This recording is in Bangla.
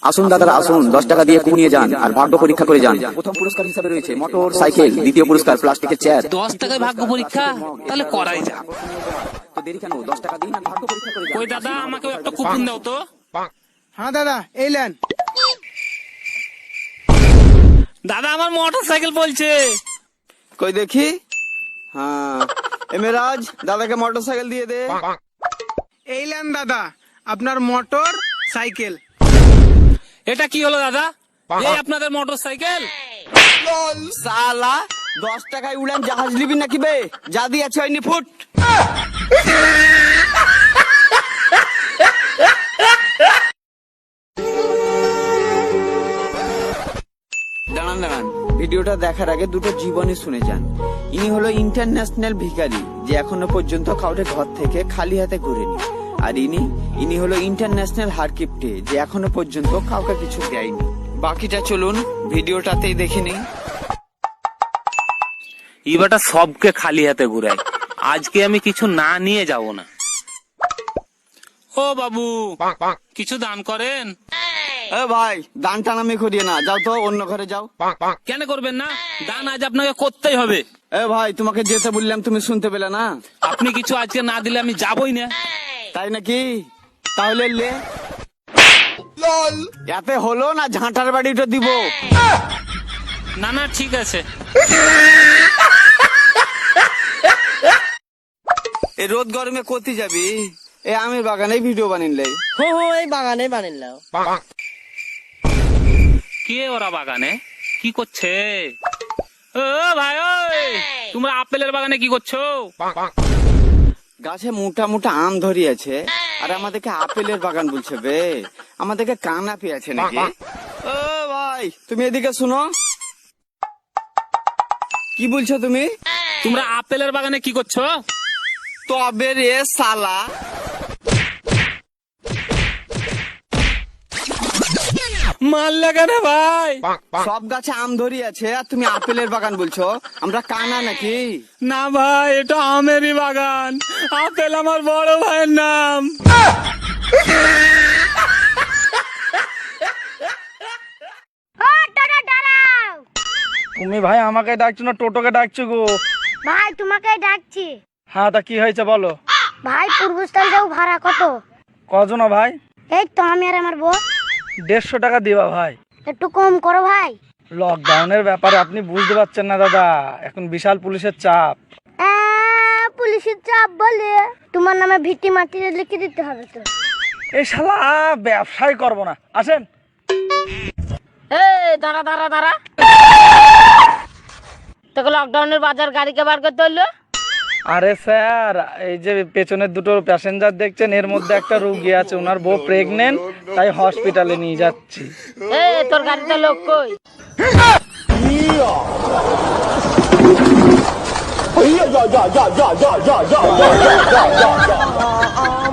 আসুন দাদারা আসুন, 10 টাকা দিয়ে কুপন নিয়ে যান আর ভাগ্য পরীক্ষা করে যান। প্রথম পুরস্কার হিসাবে রয়েছে মোটর সাইকেল, দ্বিতীয় পুরস্কার প্লাস্টিকের চেয়ার। 10 টাকায় ভাগ্য পরীক্ষা, তাহলে করাই যাক। তো দেরি কেন, 10 টাকা দিন আর ভাগ্য পরীক্ষা করে যান। কই দাদা, আমাকে একটা কুপন দাও তো। হ্যাঁ দাদা, এই লেন। দাদা আমার মোটর সাইকেল বলছে। কই দেখি। হ্যাঁ এমেরাজ, দাদাকে মোটরসাইকেল দিয়ে দে। এই লেন দাদা, আপনার মোটর সাইকেল। এটা কি হলো দাদা? এই আপনাদের মোটর সাইকেল? সালা 10 টাকায় উড়ান জাহাজ নিবি নাকি বে? যা দিয়েছে হয়নি ফুট। দাঁড়ান দাঁড়ান, ভিডিওটা দেখার আগে দুটো জীবনী শুনে যান। ইনি হলো ইন্টারন্যাশনাল ভিখারি, যে এখনো পর্যন্ত কাউকে ঘর থেকে খালি হাতে ঘুরেনি। আর ইনি হলো ইন্টারন্যাশনাল হারকিপ্টে, যে এখনো পর্যন্ত কাউকে কিছু দেয়নি। বাকিটা চলুন ভিডিওটাতেই দেখে নিন। এবারটা সবকে খালি হাতে ঘুরাই, আজকে আমি কিছু না নিয়ে যাব না। ও বাবু, কিছু দান করেন। এ ভাই, দান টানামি করিয়ে না, যাও তো অন্য ঘরে যাও। কেন করবেন না? দান আজ আপনাকে করতেই হবে। এ ভাই, তোমাকে যেতে বললাম, তুমি শুনতে পেলে না? আপনি কিছু আজকে না দিলে আমি যাবই না। তাই নাকি? তাহলে লে। এতে হলো না, ঝাঁটার বাড়িটা দিব। না না, ঠিক আছে। এ রোদ গরমে কোথায় যাবি? এ আমের বাগানে ভিডিও বানিলে। এই বাগানে বানিলাম। কে ওরা বাগানে কি করছে? ও ভাই, ওই তোমরা আপেলের বাগানে কি করছো? গাছে মোটা মোটা আম ধরিয়েছে, আর আমাদেরকে আপেলের বাগান বলছে বে। আমাদেরকে কানা পেয়েছে নাকি? ও ভাই, তুমি এদিকে শুনো। কি বলছো তুমি? তোমরা আপেলের বাগানে কি করছো? তবে রে সালা, মারলে কেন ভাই? সব গাছে আম ধরিয়েছে আর তুমি আপেলের বাগান বলছো? আমরা কানা নাকি? না ভাই, এটা আমেরই বাগান। আপেল আমার বড় ভাইয়ের নাম। তুমি ভাই আমাকে ডাকছো না টোটোকে ডাকছো গো? ভাই তোমাকে ডাকছি। হ্যাঁ, তা কি হয়েছে বলো। ভাই পূর্বস্থল যাও, ভাড়া কত? কজন ভাই? এই তো আমি আর আমার বউ। 150 টাকা দিবা ভাই। একটু কম করো ভাই। লকডাউনের ব্যাপারে আপনি বুঝতে পারছেন না দাদা, এখন বিশাল পুলিশের চাপ। পুলিশের চাপ বলে তোমার নামে ভিটি মাটি লিখে দিতে হবে তো। এই শালা ব্যবসাই করবো না, আসেন। এই দাঁড়া দাঁড়া দাঁড়া, তোকে লকডাউনের বাজার গাড়িকে বার করতে হলো? আরে স্যার, এই যে পেছনের দুটো প্যাসেঞ্জার দেখছেন, এর মধ্যে একটা রোগী আছে, ওনার বউ প্রেগনেন্ট, তাই হসপিটালে নিয়ে যাচ্ছি। এই তোর গাড়িতে লোক কই? ja ja ja ja ja ja ja ja ja ja ja